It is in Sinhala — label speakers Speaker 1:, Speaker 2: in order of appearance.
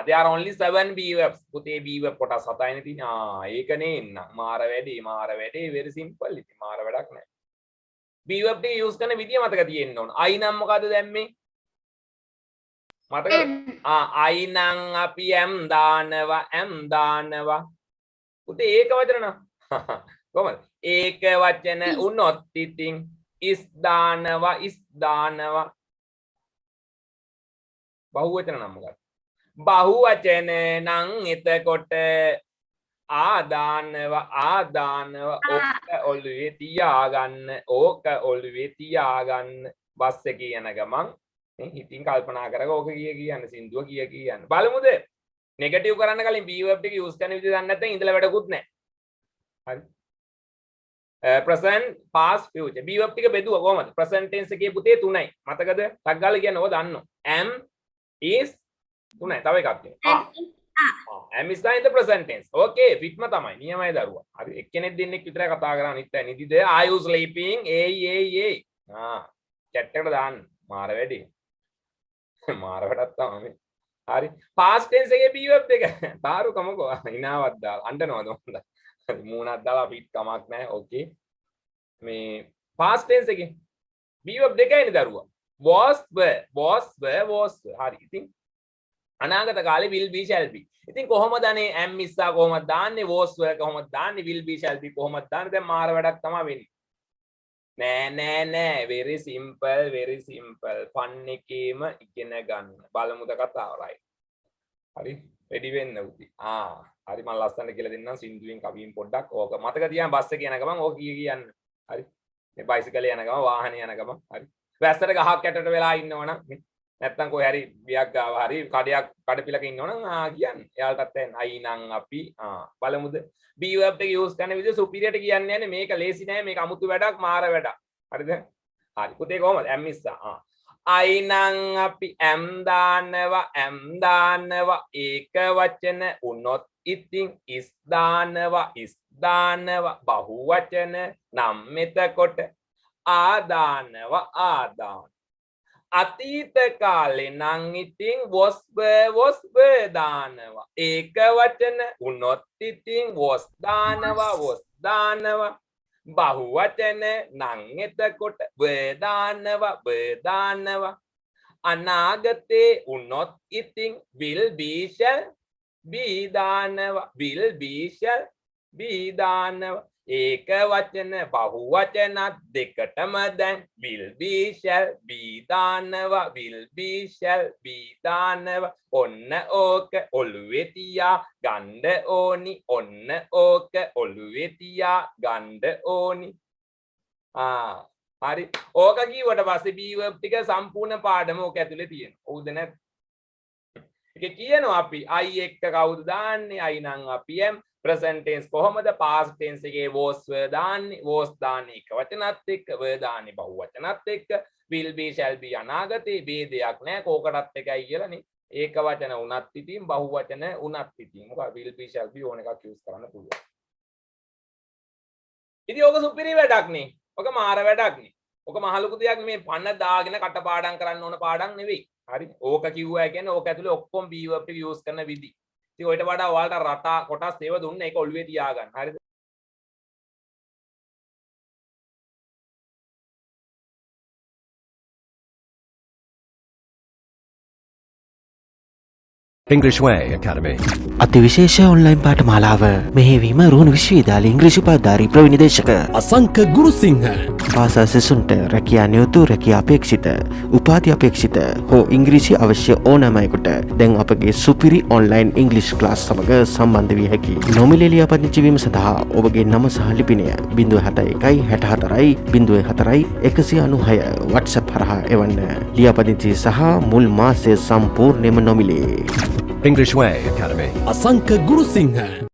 Speaker 1: there are only 7 B verbs. පුතේ B verb කොටස් 7යිනේ තියෙන්නේ. ඒකනේ එන්න. මාර වැඩේ very simple. ඉතින් මාර වැඩක් නැහැ. B verb ටික use කරන විදිය මතක තියෙන්න ඕන. I නම් මොකද දැම්මේ? මතකද? I නම් අපි M දානවා. පුතේ ඒක වචන නම්. කොහමද? ඒක වචන උනොත් ඉතින් is දානවා. බහුවචන නම් මොකක්ද? බහුවචන නම් එතකොට ආදානව ඕක ඔළුවේ තියාගන්න බස් එකේ යන ගමන් හිතින් කල්පනා කරග ඕක කියන්න සින්දුව කියන්න බලමුද නෙගටිව් කරන්න කලින් B verb ටික use කරන විදිහ දන්නේ නැත්නම් ඉඳලා වැඩකුත් නැහැ හරි present past future B verb ටික බෙදුවා කොහමද present tense එකේ පුතේ 3යි මතකද ටක් ගාලා කියන්නේ ඕක දන්නෝ am is 3යි තව එකක් තියෙනවා am is in the present tense. Okay, fitma තමයි. නියමයි දරුවා. හරි එක්කෙනෙක් දෙන්නෙක් විතරයි කතා කරන්නේ අනිත් අය නිදිද? Are you sleeping? A. chat එකට දාන්න. මාර වැඩි. මාර වැඩක් තමයි. හරි. past tense එකේ B verb එක. තාරු කමකෝ. ඉනාවක් දාලා අඬනවද හොඳ. හරි මූණක් දාලා අපිට කමක් නැහැ. Okay. මේ past tense එකේ B verb දෙකයිනේ දරුවා. was were. හරි. ඉතින් අනාගත කාලේ will be shall be. ඉතින් කොහොමද අනේ am is කොහොමද දාන්නේ was were කොහොමද දාන්නේ will be shall be කොහොමද දාන්නේ දැන් මාර වැඩක් තමයි වෙන්නේ. නෑ very simple fun එකේම ඉගෙන ගන්න. බලමුද කතාව right. හරි ready වෙන්න උදේ. හරි මම ලස්සනට කියලා දෙන්නම් සින්දුවෙන් කවියෙන් පොඩ්ඩක් ඕක මතක තියාගන්න බස් එකේ යන ගමන් ඕක කියන්න. හරි. මේ බයිසිකලේ යන ගමන් වාහනේ යන ගමන් හරි. වැස්සට ගහක් යටට වෙලා ඉන්නවනම් නැත්තම් කොහේ හරි බියක් ගාව හරි කඩපිලක ඉන්නවනම් කියන්නේ. එයාලටත් දැන් අයි නම් අපි බලමුද B verb එක use කරන විදිහ superior ට කියන්නේ නැහැ මේක ලේසි නෑ මේක අමුතු වැඩක් මාර වැඩක්. හරිද? හරි. පුතේ කොහමද? am is අයි නම් අපි am දානවා ඒක වචන උනොත් ඉතින් is දානවා බහුවචන නම් එතකොට ආදාන අතීත කාලේ නම් ඉතින් was were දානවා ඒක වචන උනොත් ඉතින් was දානවා බහුවචන නම් එතකොට were දානවා අනාගතේ උනොත් ඉතින් will be shall be දානවා ඒක වචන බහුවචනත් දෙකටම දැන් will be shall be දානවා ඔන්න ඕක ඔළුවේ තියා ගන්න ඕනි හරි ඕක කීවට පස්සේ B verb ටික සම්පූර්ණ පාඩම ඕක ඇතුලේ තියෙනවා හවුද නැත් ඒක කියනවා අපි I එක්ක කවුද දාන්නේ I නම් අපි am present tense කොහොමද past tense එකේ was were දාන්නේ එක වචනත් එක්ක were දාන්නේ බහුවචනත් එක්ක will be shall be අනාගතේ ભેදයක් නැහැ කෝකටත් එකයි කියලානේ ඒක වචන උනත් ඉතින් බහුවචන උනත් ඉතින් මොකද will be shall be ඕන එකක් use කරන්න පුළුවන් ඉතින් ඕක සුපිරි වැඩක් නේ ඕක මාර වැඩක් නේ ඕක මහලුකු දෙයක් මේ පන්න දාගෙන කටපාඩම් කරන්න ඕන පාඩම් නෙවෙයි හරි ඕක කිව්වා කියන්නේ ඕක ඇතුලේ ඔක්කොම B verb ටික use කරන විදි ඉතින් ඔයිට වඩා ඔයාලට රටා කොටස් ඒව දුන්න ඒක ඔළුවේ තියාගන්න. හරිද?
Speaker 2: English Way Academy.
Speaker 3: අතිවිශේෂ ඔන්ලයින් පාඨමාලාව මෙහෙවීම රුහුණු විශ්වවිද්‍යාලයේ ඉංග්‍රීසි උපාධාරී ප්‍රවිනිදේශක
Speaker 2: Asanka Gurusinghe.
Speaker 3: භාෂා සිසුන්ට රැකියා නියුතු රැකියා අපේක්ෂිත උපාධි අපේක්ෂිත හෝ ඉංග්‍රීසි අවශ්‍ය ඕනෑම අයෙකුට දැන් අපගේ සුපිරි ඔන්ලයින් ඉංග්‍රීසි ක්ලාස් සමග සම්බන්ධ විය හැකියි. නොමිලේ ලියාපදිංචි වීම සඳහා ඔබගේ නම සහ ලිපිනය 071 64 04 196 WhatsApp හරහා එවන්න. ලියාපදිංචි සහ මුල් මාසයේ සම්පූර්ණයෙන්ම නොමිලේ.
Speaker 2: English Way Academy. Asanka Gurusinghe.